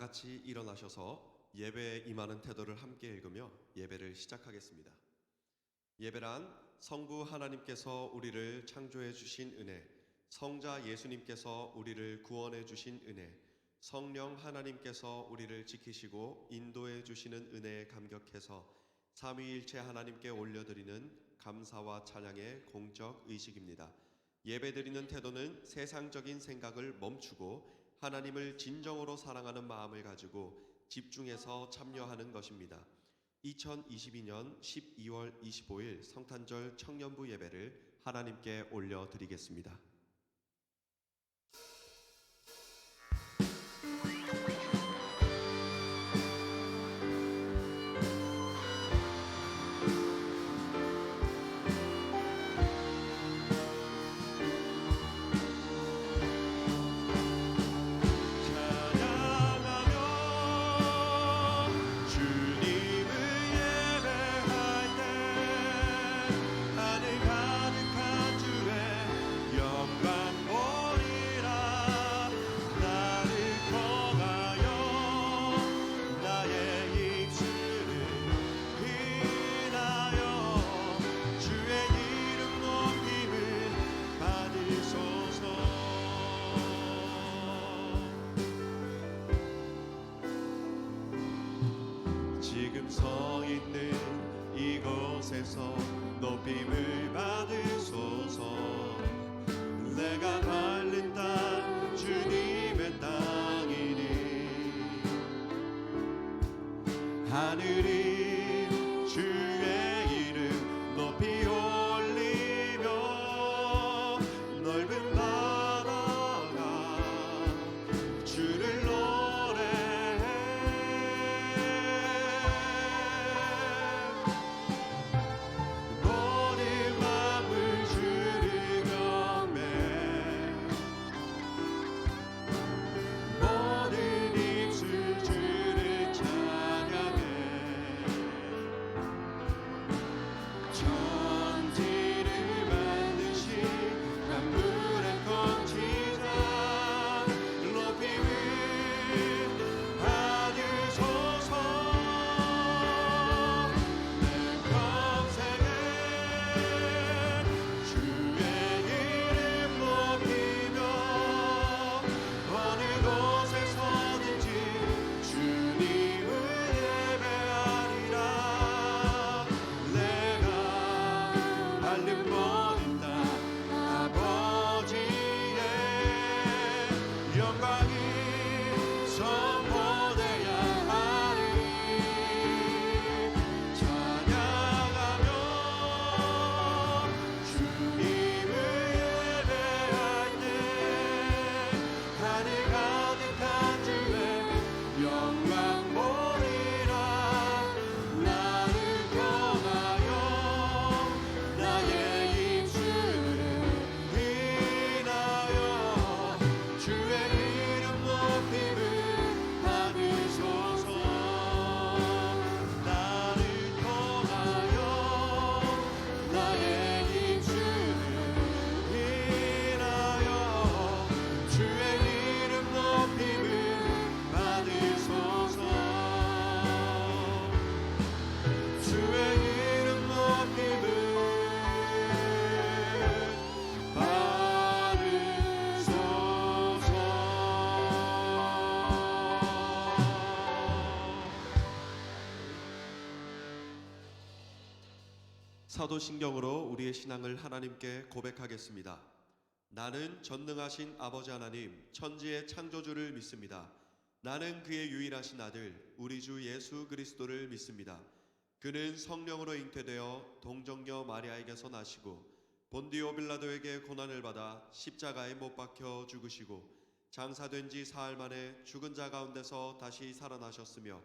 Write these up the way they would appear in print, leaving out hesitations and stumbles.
같이 일어나셔서 예배에 임하는 태도를 함께 읽으며 예배를 시작하겠습니다. 예배란 성부 하나님께서 우리를 창조해 주신 은혜, 성자 예수님께서 우리를 구원해 주신 은혜, 성령 하나님께서 우리를 지키시고 인도해 주시는 은혜에 감격해서 삼위일체 하나님께 올려드리는 감사와 찬양의 공적 의식입니다. 예배드리는 태도는 세상적인 생각을 멈추고 하나님을 진정으로 사랑하는 마음을 가지고 집중해서 참여하는 것입니다. 2022년 12월 25일 성탄절 청년부 예배를 하나님께 올려드리겠습니다. 지금 서 있는 이곳에서 높임을 받으소서. 내가 밟는 땅 주님의 땅이니 하늘이 주의 이름 높이 올리며 넓은 바다가 주를 사도신경으로 우리의 신앙을 하나님께 고백하겠습니다. 나는 전능하신 아버지 하나님, 천지의 창조주를 믿습니다. 나는 그의 유일하신 아들, 우리 주 예수 그리스도를 믿습니다. 그는 성령으로 잉태되어 동정녀 마리아에게서 나시고 본디오 빌라도에게 고난을 받아 십자가에 못 박혀 죽으시고 장사된 지 사흘 만에 죽은 자 가운데서 다시 살아나셨으며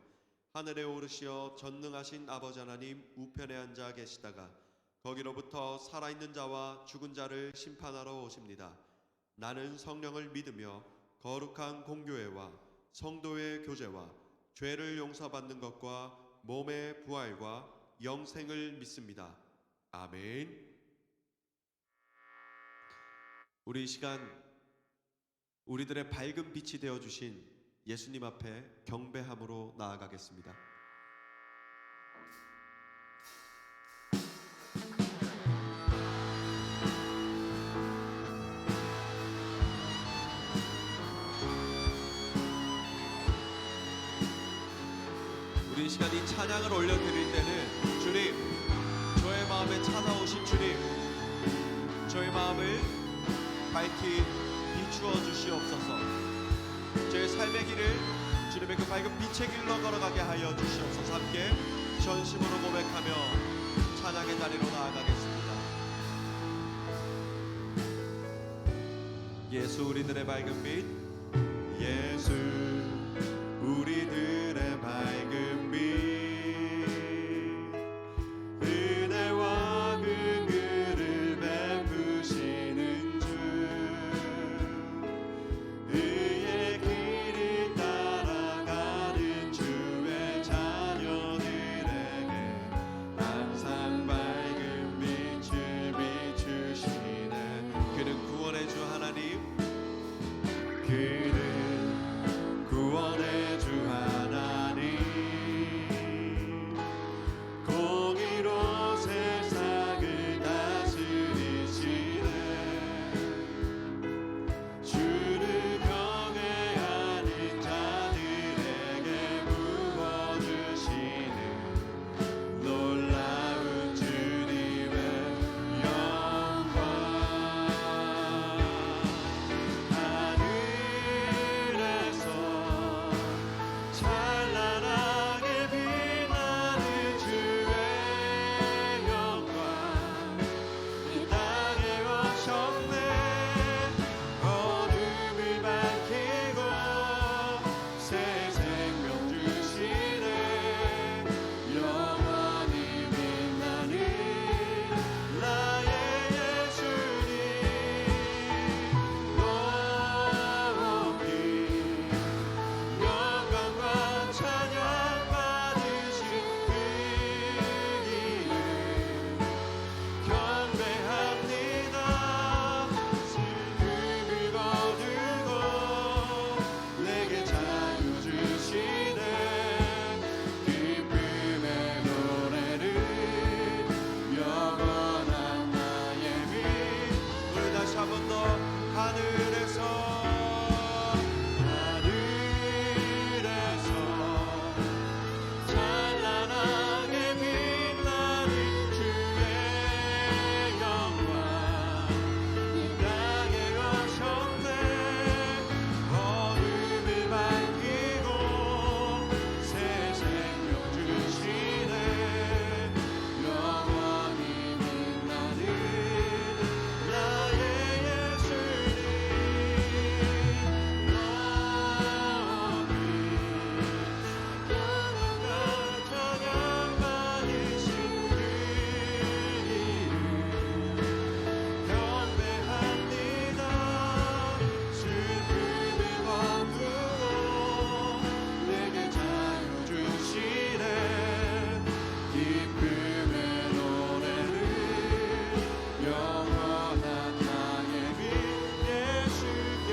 하늘에 오르시어 전능하신 아버지 하나님 우편에 앉아 계시다가 거기로부터 살아있는 자와 죽은 자를 심판하러 오십니다. 나는 성령을 믿으며 거룩한 공교회와 성도의 교제와 죄를 용서받는 것과 몸의 부활과 영생을 믿습니다. 아멘. 우리 이 시간 우리들의 밝은 빛이 되어주신 예수님 앞에 경배함으로 나아가겠습니다. 우리 이 시간 이 찬양을 올려드릴 때는 주님, 저의 마음에 찾아오신 주님, 저의 마음을 밝히 비추어 주시옵소서. 저의 삶의 길을 주님의 그 밝은 빛의 길로 걸어가게 하여 주시옵소서. 함께 전심으로 고백하며 찬양의 자리로 나아가겠습니다. 예수 우리들의 밝은 빛, 예수 우리들의 밝은 빛, 은혜와 긍휼을 베푸시는 주, 의의 길을 따라가는 주의 자녀들에게 항상 밝은 빛을 비추시네. 그는 구원의 주 하나님, 그는 구원의 주 하나님, 공의로 세상을 다스리시네. 주를 경외하는 자들에게 부어주시는 놀라운 주님의 영광. 하늘에서 찬란하게 빛나는 주의 영광 이 땅에 오셨네. 어둠을 밝히고 새 생명 주시네. 영원히 빛나는 나의 예수님, 높이 영광과 찬양 받으신 그 이름 경배합니다. 슬픔을 거두고 내게 자유 주시네. 기쁨의 노래를 영원한 나의 빛. 우리 다시 한 번 더 하늘에서 찬란하게 빛나는 주의 영광 이 땅에 오셨네. 어둠을 밝히고 새 생명 주시네. 영원히 빛나는 나의 예수님, 영원한 찬양 받으신 그 이름 경배합니다. 슬픔을 거두고 내게 자유 주시네. 기쁨의 노래를 영원한 나의 빛 예수께.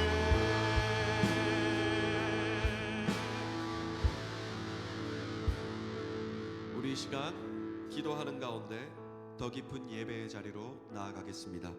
우리 이 시간 기도하는 가운데 더 깊은 예배의 자리로 나아가겠습니다.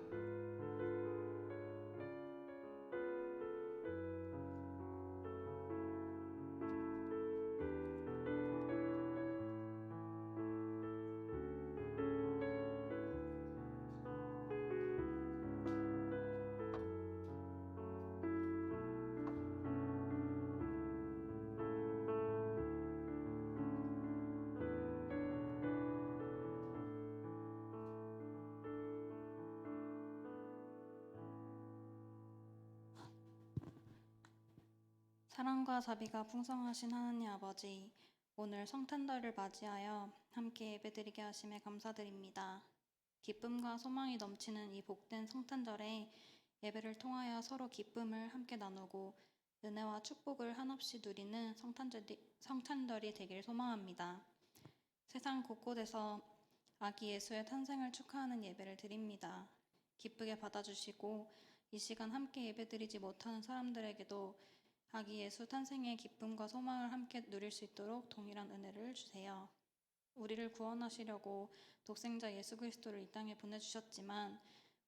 사랑과 자비가 풍성하신 하나님 아버지, 오늘 성탄절을 맞이하여 함께 예배드리게 하심에 감사드립니다. 기쁨과 소망이 넘치는 이 복된 성탄절에 예배를 통하여 서로 기쁨을 함께 나누고 은혜와 축복을 한없이 누리는 성탄절이 되길 소망합니다. 세상 곳곳에서 아기 예수의 탄생을 축하하는 예배를 드립니다. 기쁘게 받아주시고 이 시간 함께 예배드리지 못하는 사람들에게도 아기 예수 탄생의 기쁨과 소망을 함께 누릴 수 있도록 동일한 은혜를 주세요. 우리를 구원하시려고 독생자 예수 그리스도를 이 땅에 보내주셨지만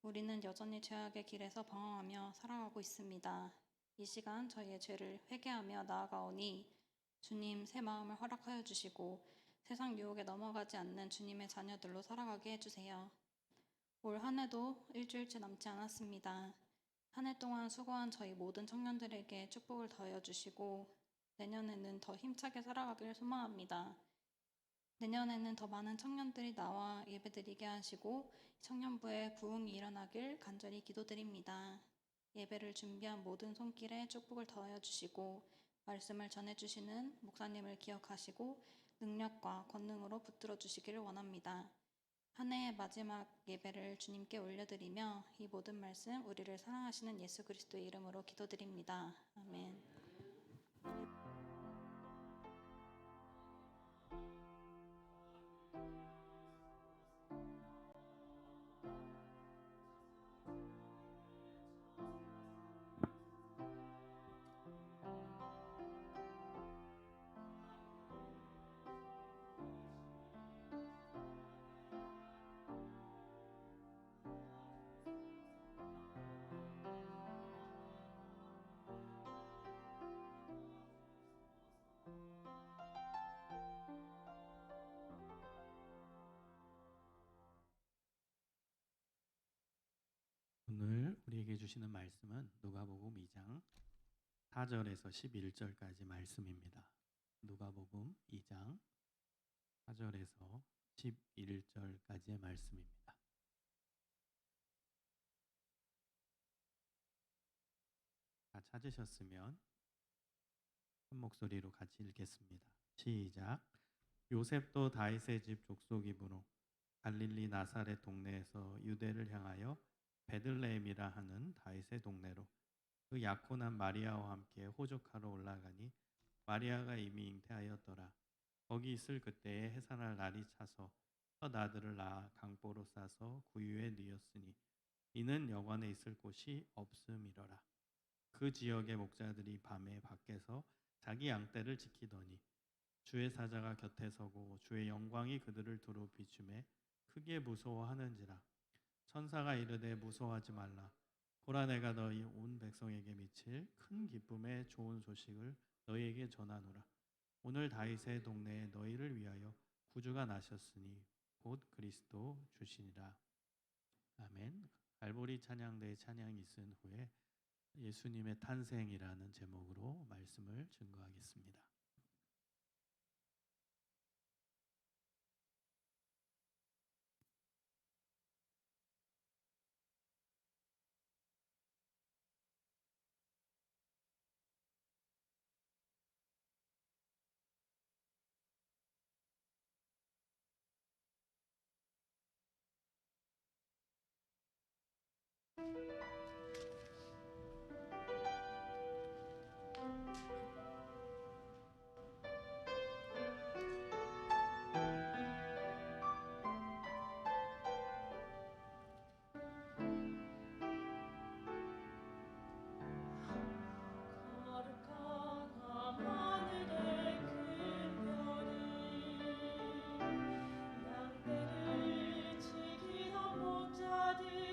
우리는 여전히 죄악의 길에서 방황하며 살아가고 있습니다. 이 시간 저희의 죄를 회개하며 나아가오니 주님 새 마음을 허락하여 주시고 세상 유혹에 넘어가지 않는 주님의 자녀들로 살아가게 해주세요. 올 한 해도 일주일째 남지 않았습니다. 한 해 동안 수고한 저희 모든 청년들에게 축복을 더하여 주시고 내년에는 더 힘차게 살아가길 소망합니다. 내년에는 더 많은 청년들이 나와 예배드리게 하시고 청년부의 부흥이 일어나길 간절히 기도드립니다. 예배를 준비한 모든 손길에 축복을 더하여 주시고 말씀을 전해주시는 목사님을 기억하시고 능력과 권능으로 붙들어 주시기를 원합니다. 한 해의 마지막 예배를 주님께 올려드리며 이 모든 말씀 우리를 사랑하시는 예수 그리스도의 이름으로 기도드립니다. 아멘. 오늘 우리에게 주시는 말씀은 누가복음 2장 4절에서 11절까지 말씀입니다. 누가복음 2장 4절에서 11절까지의 말씀입니다. 다 찾으셨으면 한 목소리로 같이 읽겠습니다. 시작. 요셉도 다윗의 집 족속이므로 갈릴리 나사렛 동네에서 유대를 향하여 베들레헴이라 하는 다윗의 동네로 그 약혼한 마리아와 함께 호적하러 올라가니 마리아가 이미 잉태하였더라. 거기 있을 그때에 해산할 날이 차서 첫 아들을 낳아 강보로 싸서 구유에 뉘었으니 이는 여관에 있을 곳이 없음이러라. 그 지역의 목자들이 밤에 밖에서 자기 양떼를 지키더니 주의 사자가 곁에 서고 주의 영광이 그들을 두루 비추매 크게 무서워하는지라. 천사가 이르되 무서워하지 말라. 보라 내가 너희 온 백성에게 미칠 큰 기쁨의 좋은 소식을 너희에게 전하노라. 오늘 다윗의 동네에 너희를 위하여 구주가 나셨으니 곧 그리스도 주시니라. 아멘. 갈보리 찬양대의 찬양이 있은 후에 예수님의 탄생이라는 제목으로 말씀을 증거하겠습니다. 양떼를 지키던 목자들에게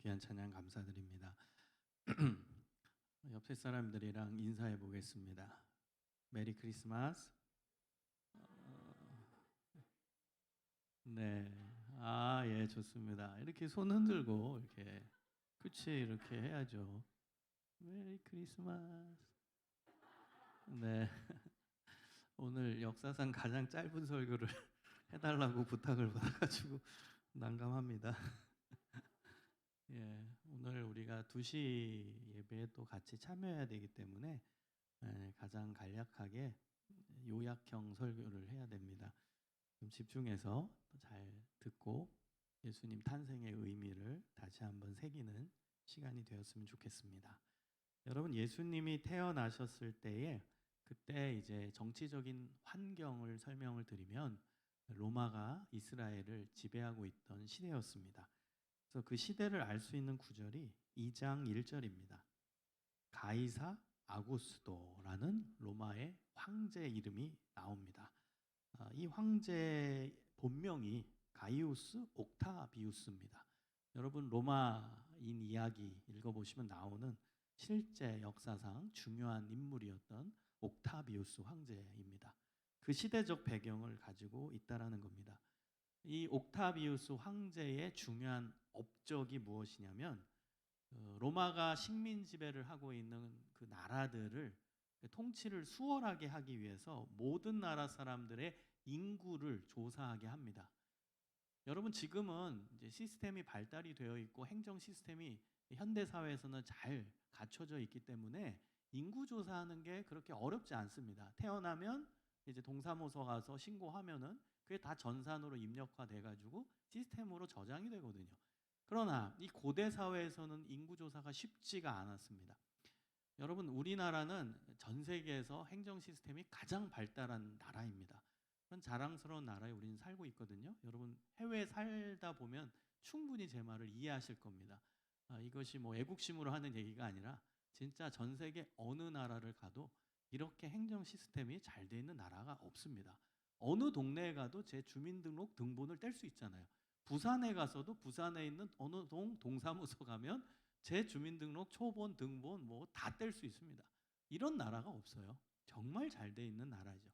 귀한 찬양 감사드립니다. 옆에 사람들이랑 인사해 보겠습니다. 메리 크리스마스. 네, 예, 좋습니다. 이렇게 손 흔들고 이렇게 그치 이렇게 해야죠. 메리 크리스마스. 네, 오늘 역사상 가장 짧은 설교를 해달라고 부탁을 받아가지고 난감합니다. 예, 오늘 우리가 2시 예배에 또 같이 참여해야 되기 때문에 가장 간략하게 요약형 설교를 해야 됩니다. 좀 집중해서 잘 듣고 예수님 탄생의 의미를 다시 한번 새기는 시간이 되었으면 좋겠습니다. 여러분, 예수님이 태어나셨을 때에 그때 이제 정치적인 환경을 설명을 드리면 로마가 이스라엘을 지배하고 있던 시대였습니다. 그래서 그 시대를 알 수 있는 구절이 2장 1절입니다. 가이사 아구스도라는 로마의 황제 이름이 나옵니다. 이 황제 본명이 가이우스 옥타비우스입니다. 여러분, 로마인 이야기 읽어보시면 나오는 실제 역사상 중요한 인물이었던 옥타비우스 황제입니다. 그 시대적 배경을 가지고 있다라는 겁니다. 이 옥타비우스 황제의 중요한 업적이 무엇이냐면 로마가 식민 지배를 하고 있는 그 나라들을 통치를 수월하게 하기 위해서 모든 나라 사람들의 인구를 조사하게 합니다. 여러분, 지금은 이제 시스템이 발달이 되어 있고 행정 시스템이 현대 사회에서는 잘 갖춰져 있기 때문에 인구 조사하는 게 그렇게 어렵지 않습니다. 태어나면 이제 동사무소 가서 신고하면은 그게 다 전산으로 입력화돼 가지고 시스템으로 저장이 되거든요. 그러나 이 고대 사회에서는 인구 조사가 쉽지가 않았습니다. 여러분, 우리나라는 전 세계에서 행정 시스템이 가장 발달한 나라입니다. 그런 자랑스러운 나라에 우리는 살고 있거든요. 여러분, 해외에 살다 보면 충분히 제 말을 이해하실 겁니다. 이것이 뭐 애국심으로 하는 얘기가 아니라 진짜 전 세계 어느 나라를 가도 이렇게 행정 시스템이 잘 돼 있는 나라가 없습니다. 어느 동네에 가도 제 주민등록 등본을 뗄 수 있잖아요. 부산에 가서도 부산에 있는 어느 동사무소 가면 제 주민등록 초본 등본 뭐 다 뗄 수 있습니다. 이런 나라가 없어요. 정말 잘 돼 있는 나라죠.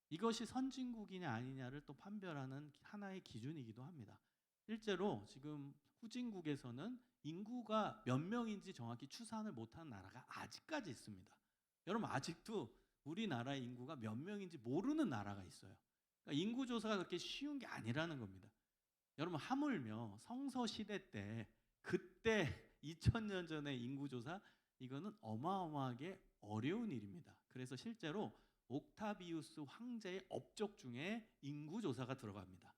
이것이 선진국이냐 아니냐를 또 판별하는 하나의 기준이기도 합니다. 실제로 지금 후진국에서는 인구가 몇 명인지 정확히 추산을 못하는 나라가 아직까지 있습니다. 여러분, 아직도 우리나라의 인구가 몇 명인지 모르는 나라가 있어요. 그러니까 인구 조사가 그렇게 쉬운 게 아니라는 겁니다. 여러분, 하물며 성서시대 때 그때 2000년 전의 인구조사, 이거는 어마어마하게 어려운 일입니다. 그래서 실제로 옥타비우스 황제의 업적 중에 인구조사가 들어갑니다.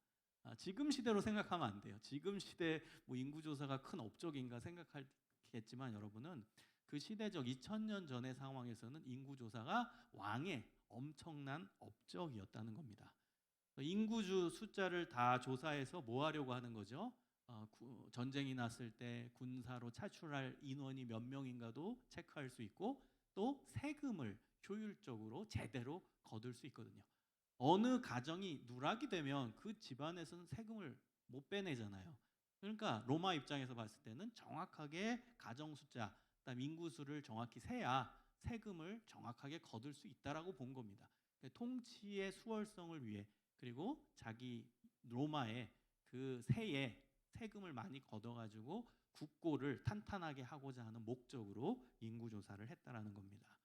지금 시대로 생각하면 안 돼요. 지금 시대 뭐 인구조사가 큰 업적인가 생각하겠지만 여러분은 그 시대적 2000년 전의 상황에서는 인구조사가 왕의 엄청난 업적이었다는 겁니다. 인구주 숫자를 다 조사해서 뭐 하려고 하는 거죠? 전쟁이 났을 때 군사로 차출할 인원이 몇 명인가도 체크할 수 있고 또 세금을 효율적으로 제대로 거둘 수 있거든요. 어느 가정이 누락이 되면 그 집안에서는 세금을 못 빼내잖아요. 그러니까 로마 입장에서 봤을 때는 정확하게 가정 숫자, 그다음 인구 수를 정확히 세야 세금을 정확하게 거둘 수 있다라고 본 겁니다. 통치의 수월성을 위해 그리고 자기 로마의 그 세에 세금을 많이 걷어가지고 국고를 탄탄하게 하고자 하는 목적으로 인구조사를 했다라는 겁니다.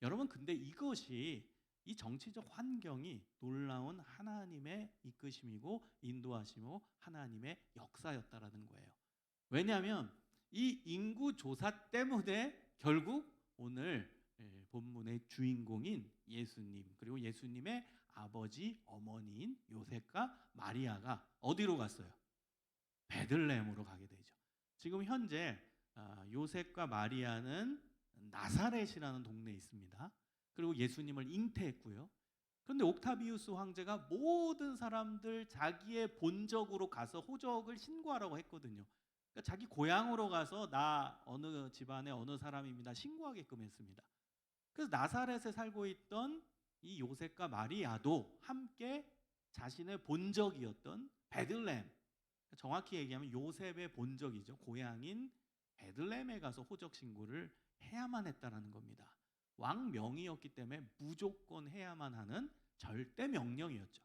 여러분, 근데 이것이 이 정치적 환경이 놀라운 하나님의 이끄심이고 인도하심이고 하나님의 역사였다라는 거예요. 왜냐하면 이 인구조사 때문에 결국 오늘 본문의 주인공인 예수님 그리고 예수님의 아버지 어머니인 요셉과 마리아가 어디로 갔어요? 베들레헴으로 가게 되죠. 지금 현재 요셉과 마리아는 나사렛이라는 동네에 있습니다. 그리고 예수님을 잉태했고요. 그런데 옥타비우스 황제가 모든 사람들 자기의 본적으로 가서 호적을 신고하라고 했거든요. 그러니까 자기 고향으로 가서 나 어느 집안의 어느 사람입니다 신고하게끔 했습니다. 그래서 나사렛에 살고 있던 이 요셉과 마리아도 함께 자신의 본적이었던 베들레헴, 정확히 얘기하면 요셉의 본적이죠. 고향인 베들레헴에 가서 호적 신고를 해야만 했다라는 겁니다. 왕 명의였기 때문에 무조건 해야만 하는 절대 명령이었죠.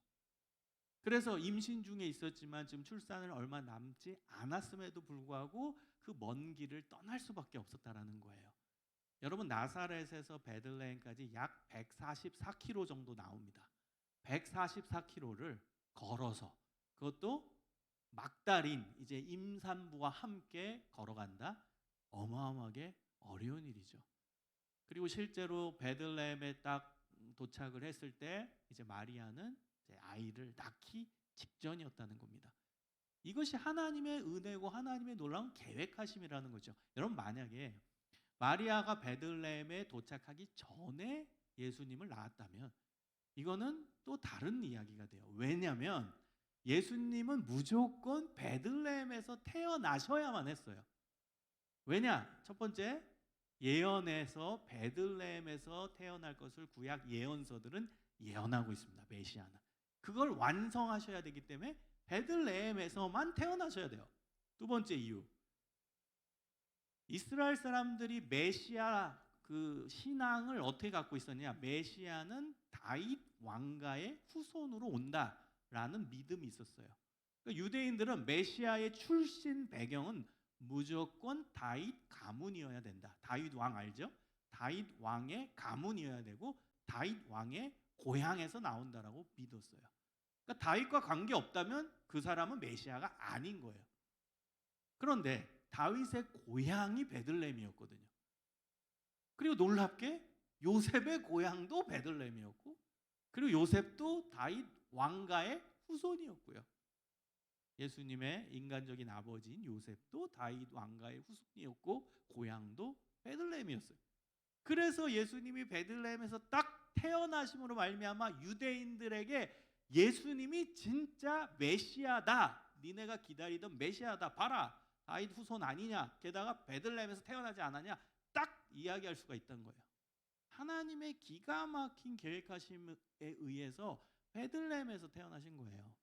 그래서 임신 중에 있었지만 지금 출산을 얼마 남지 않았음에도 불구하고 그 먼 길을 떠날 수밖에 없었다라는 거예요. 여러분, 나사렛에서 베들레헴까지 약 144km 정도 나옵니다. 144km를 걸어서, 그것도 막달인 이제 임산부와 함께 걸어간다. 어마어마하게 어려운 일이죠. 그리고 실제로 베들레헴에 딱 도착을 했을 때 이제 마리아는 이제 아이를 낳기 직전이었다는 겁니다. 이것이 하나님의 은혜고 하나님의 놀라운 계획하심이라는 거죠. 여러분, 만약에 마리아가 베들레헴에 도착하기 전에 예수님을 낳았다면 이거는 또 다른 이야기가 돼요. 왜냐하면 예수님은 무조건 베들레헴에서 태어나셔야만 했어요. 왜냐? 첫 번째, 예언에서 베들레헴에서 태어날 것을 구약 예언서들은 예언하고 있습니다. 메시아는. 그걸 완성하셔야 되기 때문에 베들레헴에서만 태어나셔야 돼요. 두 번째 이유, 이스라엘 사람들이 메시아 그 신앙을 어떻게 갖고 있었냐? 메시아는 다윗 왕가의 후손으로 온다라는 믿음이 있었어요. 그러니까 유대인들은 메시아의 출신 배경은 무조건 다윗 가문이어야 된다. 다윗 왕 알죠? 다윗 왕의 가문이어야 되고 다윗 왕의 고향에서 나온다라고 믿었어요. 그러니까 다윗과 관계 없다면 그 사람은 메시아가 아닌 거예요. 그런데 다윗의 고향이 베들레헴이었거든요. 그리고 놀랍게 요셉의 고향도 베들레헴이었고, 그리고 요셉도 다윗 왕가의 후손이었고요. 예수님의 인간적인 아버지인 요셉도 다윗 왕가의 후손이었고 고향도 베들레헴이었어요. 그래서 예수님이 베들레헴에서 딱 태어나심으로 말미암아 유대인들에게 예수님이 진짜 메시아다, 니네가 기다리던 메시아다, 봐라 다윗 후손 아니냐, 게다가 베들레헴에서 태어나지 않았냐, 딱 이야기할 수가 있다는 거예요. 하나님의 기가 막힌 계획하심에 의해서 베들레헴에서 태어나신 거예요.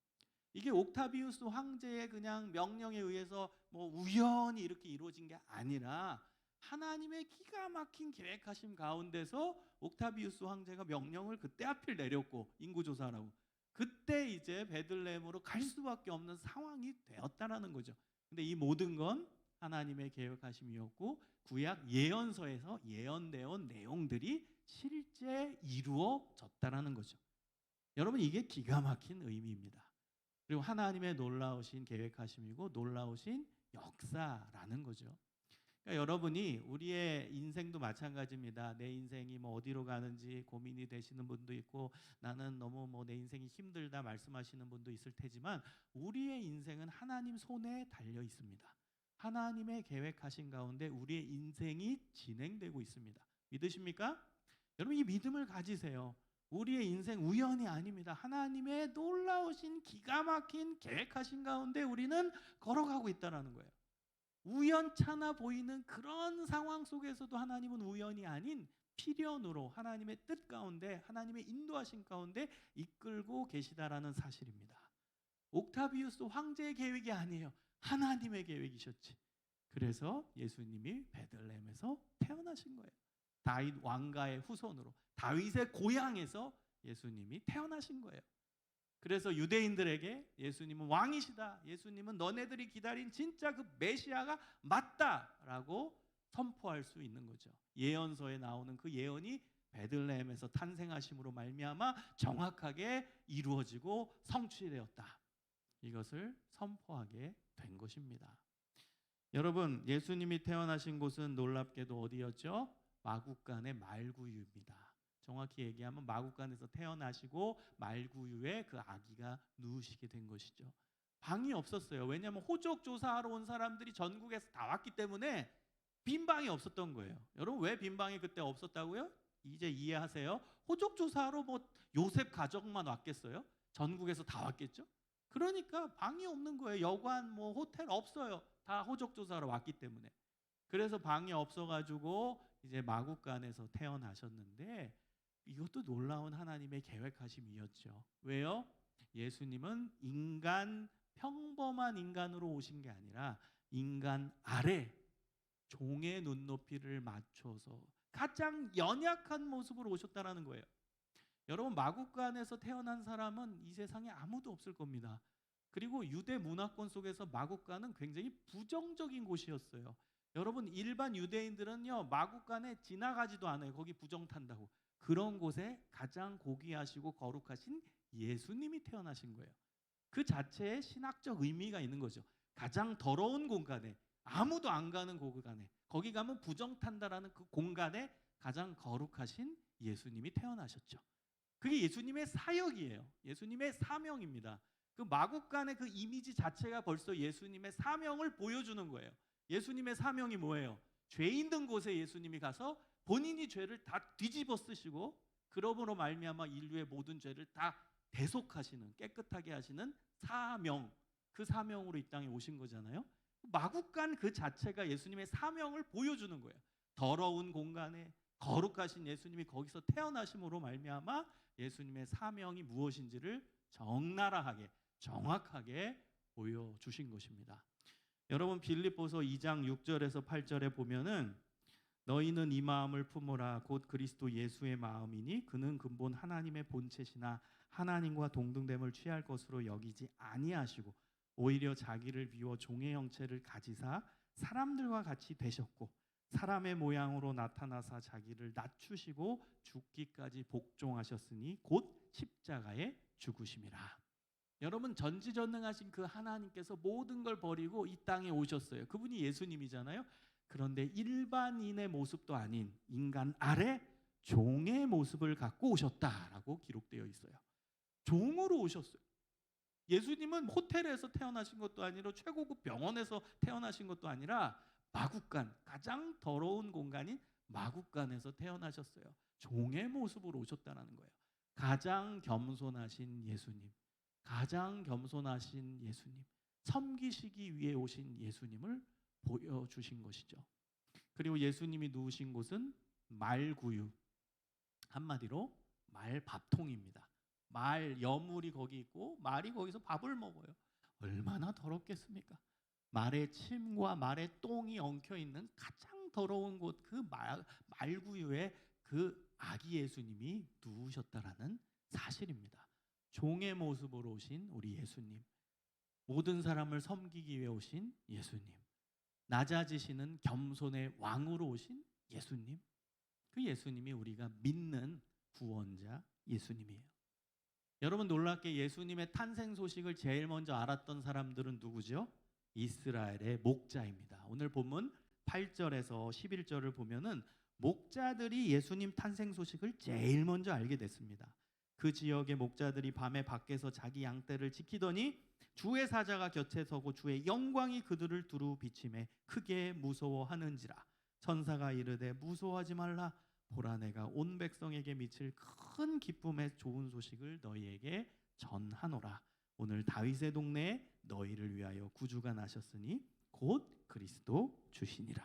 이게 옥타비우스 황제의 그냥 명령에 의해서 뭐 우연히 이렇게 이루어진 게 아니라 하나님의 기가 막힌 계획하심 가운데서 옥타비우스 황제가 명령을 그때 하필 내렸고, 인구조사라고, 그때 이제 베들레헴으로 갈 수밖에 없는 상황이 되었다라는 거죠. 근데 이 모든 건 하나님의 계획하심이었고 구약 예언서에서 예언되어 온 내용들이 실제 이루어졌다라는 거죠. 여러분, 이게 기가 막힌 의미입니다. 그리고 하나님의 놀라우신 계획하심이고 놀라우신 역사라는 거죠. 그러니까 여러분이, 우리의 인생도 마찬가지입니다. 내 인생이 뭐 어디로 가는지 고민이 되시는 분도 있고, 나는 너무 뭐 내 인생이 힘들다 말씀하시는 분도 있을 테지만, 우리의 인생은 하나님 손에 달려 있습니다. 하나님의 계획하신 가운데 우리의 인생이 진행되고 있습니다. 믿으십니까? 여러분, 이 믿음을 가지세요. 우리의 인생 우연이 아닙니다. 하나님의 놀라우신 기가 막힌 계획하신 가운데 우리는 걸어가고 있다는 거예요. 우연찮아 보이는 그런 상황 속에서도 하나님은 우연이 아닌 필연으로 하나님의 뜻 가운데, 하나님의 인도하신 가운데 이끌고 계시다라는 사실입니다. 옥타비우스 황제의 계획이 아니에요. 하나님의 계획이셨지. 그래서 예수님이 베들레헴에서 태어나신 거예요. 다윗 왕가의 후손으로, 다윗의 고향에서 예수님이 태어나신 거예요. 그래서 유대인들에게 예수님은 왕이시다, 예수님은 너네들이 기다린 진짜 그 메시아가 맞다라고 선포할 수 있는 거죠. 예언서에 나오는 그 예언이 베들레헴에서 탄생하심으로 말미암아 정확하게 이루어지고 성취되었다, 이것을 선포하게 된 것입니다. 여러분, 예수님이 태어나신 곳은 놀랍게도 어디였죠? 마구간의 말구유입니다. 정확히 얘기하면 마구간에서 태어나시고 말구유에 그 아기가 누우시게 된 것이죠. 방이 없었어요. 왜냐하면 호적 조사하러 온 사람들이 전국에서 다 왔기 때문에 빈 방이 없었던 거예요. 여러분, 왜 빈 방이 그때 없었다고요? 이제 이해하세요. 호적 조사하러 뭐 요셉 가족만 왔겠어요? 전국에서 다 왔겠죠? 그러니까 방이 없는 거예요. 여관, 뭐 호텔 없어요. 다 호적 조사하러 왔기 때문에. 그래서 방이 없어가지고 이제 마구간에서 태어나셨는데, 이것도 놀라운 하나님의 계획하심이었죠. 왜요? 예수님은 인간, 평범한 인간으로 오신 게 아니라 인간 아래 종의 눈높이를 맞춰서 가장 연약한 모습으로 오셨다라는 거예요. 여러분, 마국간에서 태어난 사람은 이 세상에 아무도 없을 겁니다. 그리고 유대 문화권 속에서 마국간은 굉장히 부정적인 곳이었어요. 여러분, 일반 유대인들은요, 마국간에 지나가지도 않아요. 거기 부정 탄다고. 그런 곳에 가장 고귀하시고 거룩하신 예수님이 태어나신 거예요. 그 자체에 신학적 의미가 있는 거죠. 가장 더러운 공간에, 아무도 안 가는 공간에, 거기 가면 부정 탄다라는 그 공간에 가장 거룩하신 예수님이 태어나셨죠. 그게 예수님의 사역이에요. 예수님의 사명입니다. 그 마국간의 그 이미지 자체가 벌써 예수님의 사명을 보여주는 거예요. 예수님의 사명이 뭐예요? 죄 있는 곳에 예수님이 가서 본인이 죄를 다 뒤집어 쓰시고 그러므로 말미암아 인류의 모든 죄를 다 대속하시는, 깨끗하게 하시는 사명, 그 사명으로 이 땅에 오신 거잖아요. 마국간 그 자체가 예수님의 사명을 보여주는 거예요. 더러운 공간에 거룩하신 예수님이 거기서 태어나심으로 말미암아 예수님의 사명이 무엇인지를 적나라하게, 정확하게 보여주신 것입니다. 여러분, 빌립보서 2장 6절에서 8절에 보면은 너희는 이 마음을 품으라 곧 그리스도 예수의 마음이니 그는 근본 하나님의 본체시나 하나님과 동등됨을 취할 것으로 여기지 아니하시고 오히려 자기를 비워 종의 형체를 가지사 사람들과 같이 되셨고 사람의 모양으로 나타나사 자기를 낮추시고 죽기까지 복종하셨으니 곧 십자가에 죽으심이라. 여러분, 전지전능하신 그 하나님께서 모든 걸 버리고 이 땅에 오셨어요. 그분이 예수님이잖아요. 그런데 일반인의 모습도 아닌 인간 아래 종의 모습을 갖고 오셨다라고 기록되어 있어요. 종으로 오셨어요. 예수님은 호텔에서 태어나신 것도 아니라 최고급 병원에서 태어나신 것도 아니라 마국간, 가장 더러운 공간인 마국간에서 태어나셨어요. 종의 모습으로 오셨다는 거예요. 가장 겸손하신 예수님, 가장 겸손하신 예수님, 섬기시기 위해 오신 예수님을 보여주신 것이죠. 그리고 예수님이 누우신 곳은 말구유, 한마디로 말밥통입니다. 말 여물이 거기 있고 말이 거기서 밥을 먹어요. 얼마나 더럽겠습니까? 말의 침과 말의 똥이 엉켜 있는 가장 더러운 곳, 그 말구유에 그 아기 예수님이 누우셨다라는 사실입니다. 종의 모습으로 오신 우리 예수님, 모든 사람을 섬기기 위해 오신 예수님, 낮아지시는 겸손의 왕으로 오신 예수님, 그 예수님이 우리가 믿는 구원자 예수님이에요. 여러분, 놀랍게 예수님의 탄생 소식을 제일 먼저 알았던 사람들은 누구죠? 이스라엘의 목자입니다. 오늘 본문 8절에서 11절을 보면은 목자들이 예수님 탄생 소식을 제일 먼저 알게 됐습니다. 그 지역의 목자들이 밤에 밖에서 자기 양떼를 지키더니 주의 사자가 곁에 서고 주의 영광이 그들을 두루 비침에 크게 무서워하는지라. 천사가 이르되 무서워하지 말라. 보라, 내가 온 백성에게 미칠 큰 기쁨의 좋은 소식을 너희에게 전하노라. 오늘 다윗의 동네에 너희를 위하여 구주가 나셨으니 곧 그리스도 주시니라.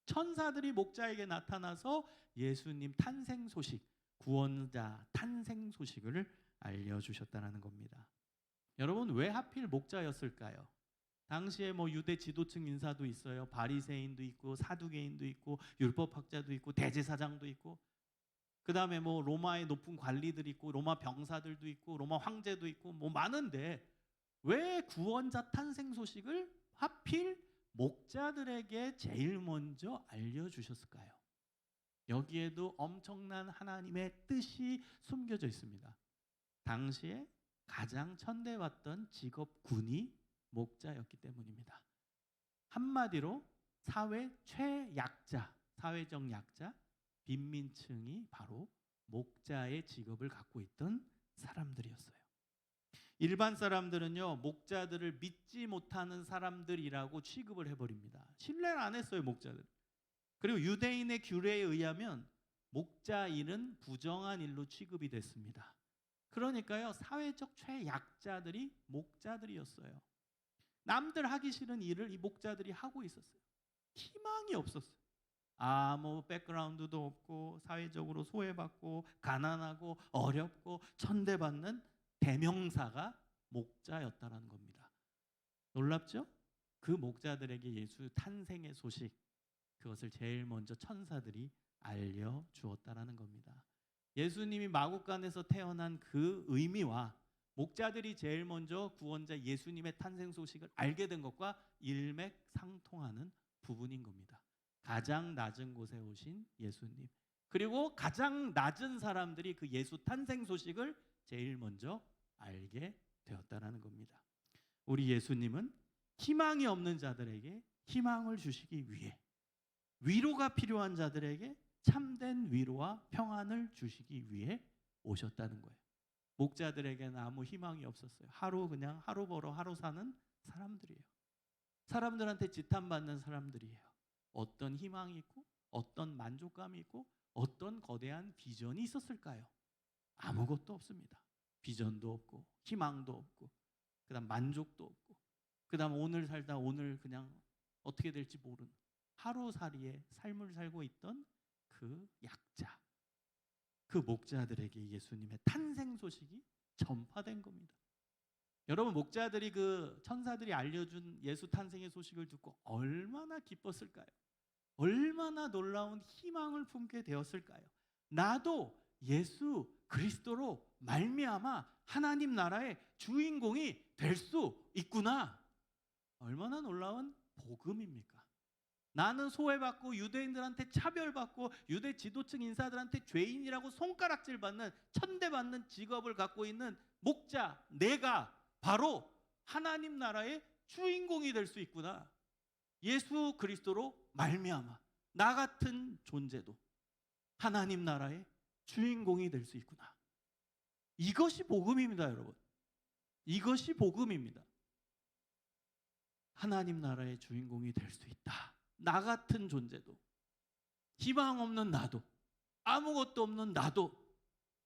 천사들이 목자에게 나타나서 예수님 탄생 소식, 구원자 탄생 소식을 알려주셨다는 겁니다. 여러분, 왜 하필 목자였을까요? 당시에 유대 지도층 인사도 있어요. 바리새인도 있고 사두개인도 있고 율법학자도 있고 대제사장도 있고, 그 다음에 로마의 높은 관리들이 있고 로마 병사들도 있고 로마 황제도 있고 많은데 왜 구원자 탄생 소식을 하필 목자들에게 제일 먼저 알려주셨을까요? 여기에도 엄청난 하나님의 뜻이 숨겨져 있습니다. 당시에 가장 천대받던 직업군이 목자였기 때문입니다. 한마디로 사회 최약자, 사회적 약자, 빈민층이 바로 목자의 직업을 갖고 있던 사람들이었어요. 일반 사람들은요, 목자들을 믿지 못하는 사람들이라고 취급을 해버립니다. 신뢰를 안 했어요, 목자들. 그리고 유대인의 규례에 의하면 목자 일은 부정한 일로 취급이 됐습니다. 그러니까요, 사회적 최약자들이 목자들이었어요. 남들 하기 싫은 일을 이 목자들이 하고 있었어요. 희망이 없었어요. 백그라운드도 없고 사회적으로 소외받고 가난하고 어렵고 천대받는 대명사가 목자였다는 겁니다. 놀랍죠? 그 목자들에게 예수 탄생의 소식, 그것을 제일 먼저 천사들이 알려주었다라는 겁니다. 예수님이 마국간에서 태어난 그 의미와 목자들이 제일 먼저 구원자 예수님의 탄생 소식을 알게 된 것과 일맥상통하는 부분인 겁니다. 가장 낮은 곳에 오신 예수님, 그리고 가장 낮은 사람들이 그 예수 탄생 소식을 제일 먼저 알게 되었다라는 겁니다. 우리 예수님은 희망이 없는 자들에게 희망을 주시기 위해, 위로가 필요한 자들에게 참된 위로와 평안을 주시기 위해 오셨다는 거예요. 목자들에게는 아무 희망이 없었어요. 그냥 하루 벌어 하루 사는 사람들이에요. 사람들한테 지탄받는 사람들이에요. 어떤 희망이 있고 어떤 만족감이 있고 어떤 거대한 비전이 있었을까요? 아무것도 없습니다. 비전도 없고 희망도 없고 그다음 만족도 없고 그다음 오늘 살다 오늘 그냥 어떻게 될지 모르는 하루살이의 삶을 살고 있던 그 약자, 그 목자들에게 예수님의 탄생 소식이 전파된 겁니다. 여러분, 목자들이 그 천사들이 알려준 예수 탄생의 소식을 듣고 얼마나 기뻤을까요? 얼마나 놀라운 희망을 품게 되었을까요? 나도 예수 그리스도로 말미암아 하나님 나라의 주인공이 될 수 있구나. 얼마나 놀라운 복음입니까? 나는 소외받고 유대인들한테 차별받고 유대 지도층 인사들한테 죄인이라고 손가락질 받는 천대받는 직업을 갖고 있는 목자, 내가 바로 하나님 나라의 주인공이 될 수 있구나. 예수 그리스도로 말미암아 나 같은 존재도 하나님 나라의 주인공이 될 수 있구나. 이것이 복음입니다, 여러분. 이것이 복음입니다. 하나님 나라의 주인공이 될 수 있다. 나 같은 존재도, 희망 없는 나도, 아무것도 없는 나도,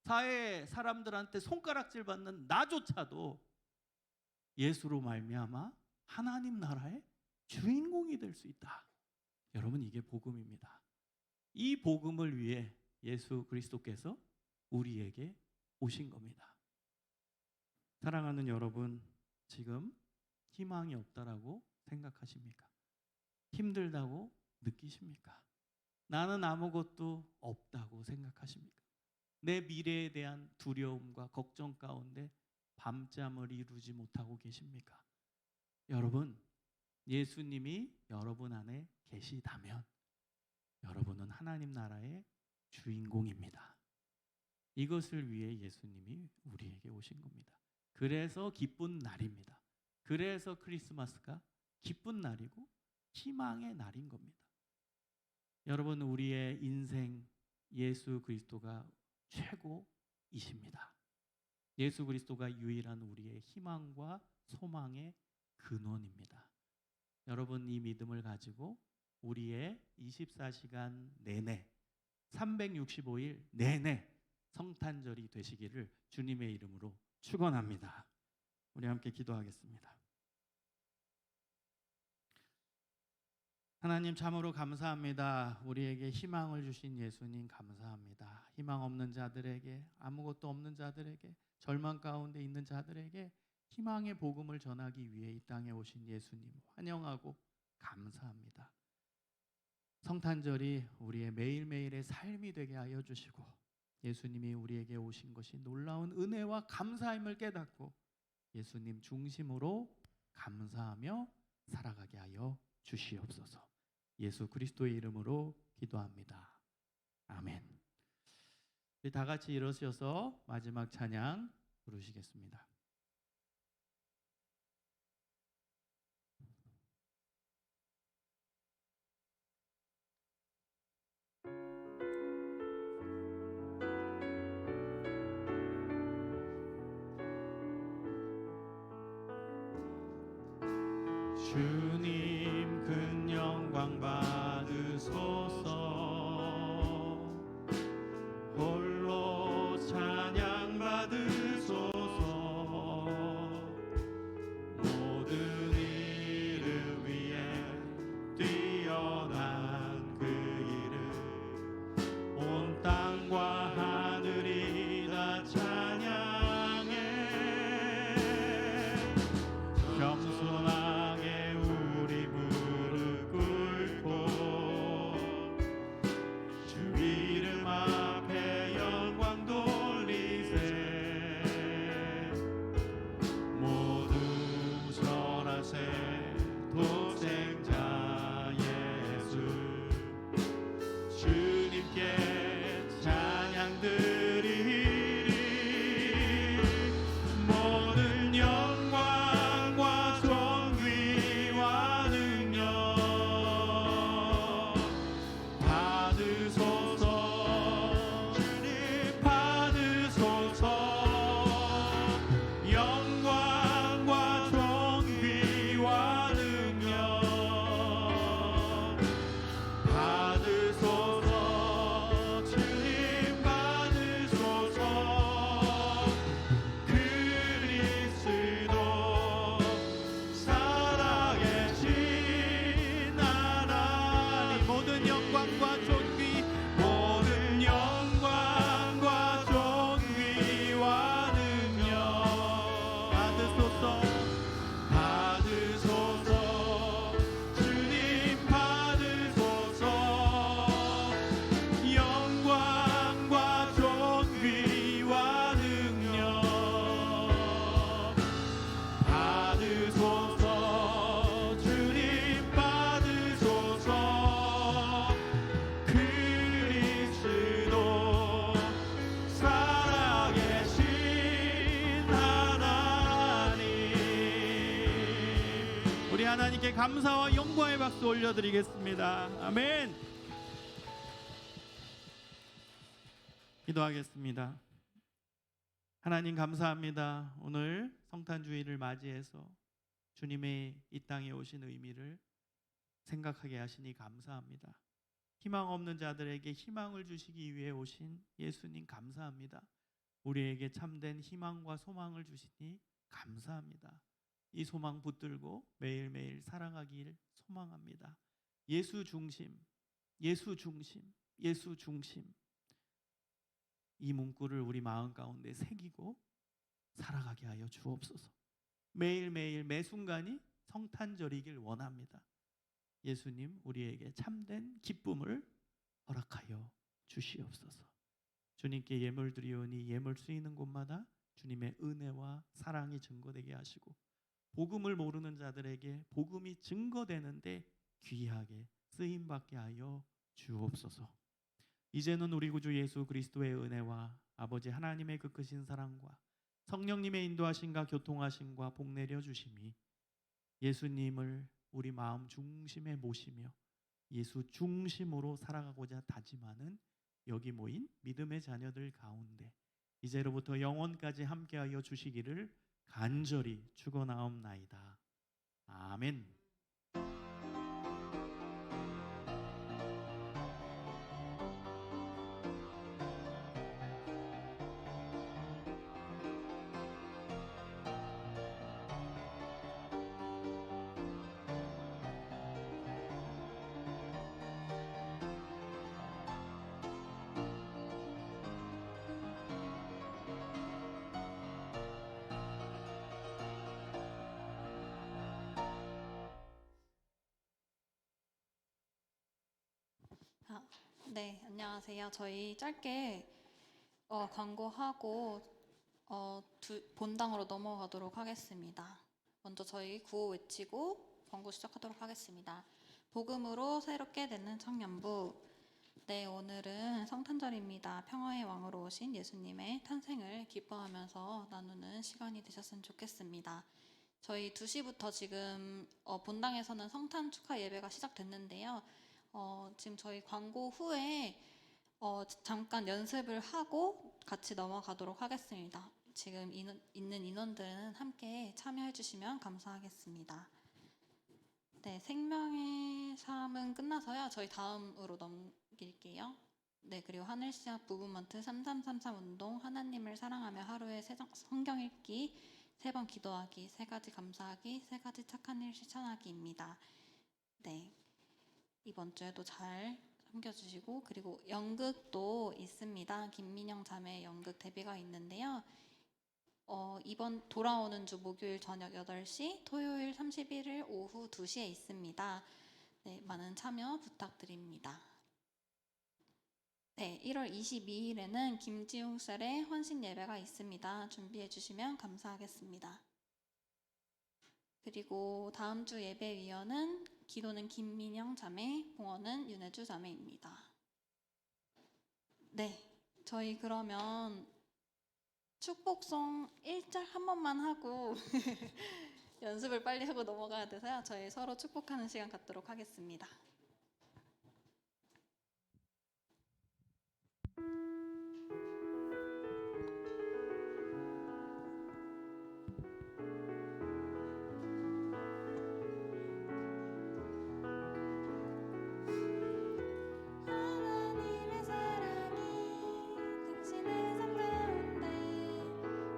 사회 사람들한테 손가락질 받는 나조차도 예수로 말미암아 하나님 나라의 주인공이 될 수 있다. 여러분, 이게 복음입니다. 이 복음을 위해 예수 그리스도께서 우리에게 오신 겁니다. 사랑하는 여러분, 지금 희망이 없다라고 생각하십니까? 힘들다고 느끼십니까? 나는 아무것도 없다고 생각하십니까? 내 미래에 대한 두려움과 걱정 가운데 밤잠을 이루지 못하고 계십니까? 여러분, 예수님이 여러분 안에 계시다면 여러분은 하나님 나라의 주인공입니다. 이것을 위해 예수님이 우리에게 오신 겁니다. 그래서 기쁜 날입니다. 그래서 크리스마스가 기쁜 날이고 희망의 날인 겁니다. 여러분, 우리의 인생 예수 그리스도가 최고이십니다. 예수 그리스도가 유일한 우리의 희망과 소망의 근원입니다. 여러분, 이 믿음을 가지고 우리의 24시간 내내 365일 내내 성탄절이 되시기를 주님의 이름으로 축원합니다. 우리 함께 기도하겠습니다. 하나님, 참으로 감사합니다. 우리에게 희망을 주신 예수님 감사합니다. 희망 없는 자들에게, 아무것도 없는 자들에게, 절망 가운데 있는 자들에게 희망의 복음을 전하기 위해 이 땅에 오신 예수님 환영하고 감사합니다. 성탄절이 우리의 매일매일의 삶이 되게 하여 주시고 예수님이 우리에게 오신 것이 놀라운 은혜와 감사임을 깨닫고 예수님 중심으로 감사하며 살아가게 하여 주시옵소서. 예수 그리스도의 이름으로 기도합니다. 아멘. 우리 다 같이 일어서서 마지막 찬양 부르시겠습니다. 주님 큰 영광 받으소서. 홀로 찬양 받으소서. 모든 이름 위에 뛰어난 그 이름 온 땅과 하늘이 다 찬양해. 겸손한 우리 무릎 꿇고 드리리 모든 영광과 존귀와 능력 받으소서 주님 받으소서 영광과 존귀와 능력 받으소서 주님 받으소서 그리스도 살아계신 하나님 모든 영광과 존귀 모든 영광과 존귀와 능력 받으소서 받으소서 주님 받으소서 영광과 존귀와 능력 받으소서 주님 받으소서 그리스도 살아계신 하나님 우리 하나님께 감사와 영광의 박수 올려드리겠습니다. 아멘. 기도하겠습니다. 하나님 감사합니다. 오늘 성탄주의를 맞이해서 주님의 이 땅에 오신 의미를 생각하게 하시니 감사합니다. 희망 없는 자들에게 희망을 주시기 위해 오신 예수님 감사합니다. 우리에게 참된 희망과 소망을 주시니 감사합니다. 이 소망 붙들고 매일매일 살아가길 소망합니다. 예수 중심, 예수 중심, 예수 중심. 이 문구를 우리 마음 가운데 새기고 살아가게 하여 주옵소서. 매일매일 매 순간이 성탄절이길 원합니다. 예수님 우리에게 참된 기쁨을 허락하여 주시옵소서. 주님께 예물 드리오니 예물 쓰이는 곳마다 주님의 은혜와 사랑이 증거되게 하시고 복음을 모르는 자들에게 복음이 증거되는데 귀하게 쓰임받게 하여 주옵소서. 이제는 우리 구주 예수 그리스도의 은혜와 아버지 하나님의 그 크신 사랑과 성령님의 인도하심과 교통하심과 복 내려 주심이 예수님을 우리 마음 중심에 모시며 예수 중심으로 살아가고자 다짐하는 여기 모인 믿음의 자녀들 가운데 이제로부터 영원까지 함께하여 주시기를 간절히 축원하옵나이다. 아멘. 네, 안녕하세요. 저희 짧게 광고하고 본당으로 넘어가도록 하겠습니다. 먼저 저희 구호 외치고 광고 시작하도록 하겠습니다. 복음으로 새롭게 되는 청년부. 네, 오늘은 성탄절입니다. 평화의 왕으로 오신 예수님의 탄생을 기뻐하면서 나누는 시간이 되셨으면 좋겠습니다. 저희 2시부터 지금 본당에서는 성탄 축하 예배가 시작됐는데요. 지금 저희 광고 후에 잠깐 연습을 하고 같이 넘어가도록 하겠습니다. 지금 있는 인원들은 함께 참여해 주시면 감사하겠습니다. 네, 생명의 삶은 끝나서요. 저희 다음으로 넘길게요. 네, 그리고 하늘시작 무브먼트 3333 운동, 하나님을 사랑하며 하루에 성경 읽기, 3번 기도하기, 3가지 감사하기, 3가지 착한 일 실천하기입니다. 네, 이번 주에도 잘 섬겨주시고, 그리고 연극도 있습니다. 김민영 자매 연극 데뷔가 있는데요. 이번 돌아오는 주 목요일 저녁 8시, 토요일 31일 오후 2시에 있습니다. 네, 많은 참여 부탁드립니다. 네, 1월 22일에는 김지웅 셀의 헌신 예배가 있습니다. 준비해 주시면 감사하겠습니다. 그리고 다음 주 예배위원은 기도는 김민영 자매, 봉헌은 윤혜주 자매입니다. 네, 저희 그러면 축복송 1절 한 번만 하고 연습을 빨리 하고 넘어가야 돼서요. 저희 서로 축복하는 시간 갖도록 하겠습니다. 하나님의 사랑이 당신의 삶 가운데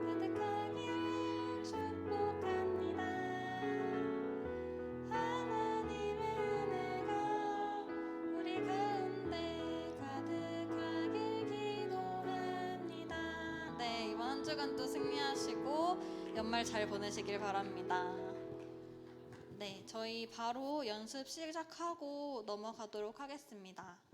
가득하길 축복합니다. 하나님의 은혜가 우리 가운데 가득하길 기도합니다. 네, 이번 한 주간도 승리하시고 연말 잘 보내시길 바랍니다. 네, 저희 바로 연습 시작하고 넘어가도록 하겠습니다.